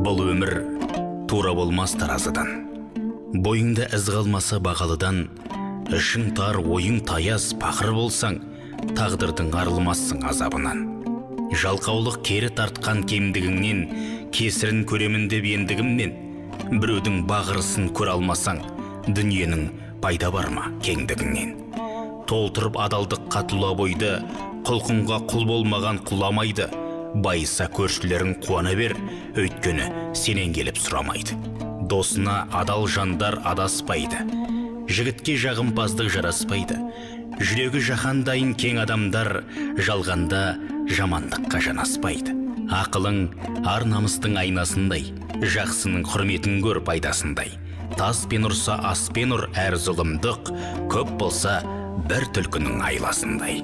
Бұл өмір тура болмас таразыдан. Бойыңда із қалмаса бағалыдан, ішің тар, ойың таяз, пақыр болсаң, тағдырдың арылмассың азабынан. Жалқаулық кері тартқан кемдігіңнен, кесірін көремін деп ендігімнен, біреудің бағырысын көре алмасаң, дүниенің пайда бар ма кеңдігіңнен. Толтырып адалдыққа тұла бойды, құлқынға құл болмаған құламайды. Байыса көршілерің қуана бер, өйткені сенен келіп сұрамайды. Досына адал жандар адаспайды, жігітке жағымпаздық жараспайды. Жүрегі жаһандайын кең адамдар, жалғанда жамандыққа жанаспайды. Ақылың ар намыстың айнасындай, жақсының құрметін көр пайдасындай. Таспен ұрса аспен ұр, әр зұлымдық көп болса бір түлкінің айласындай.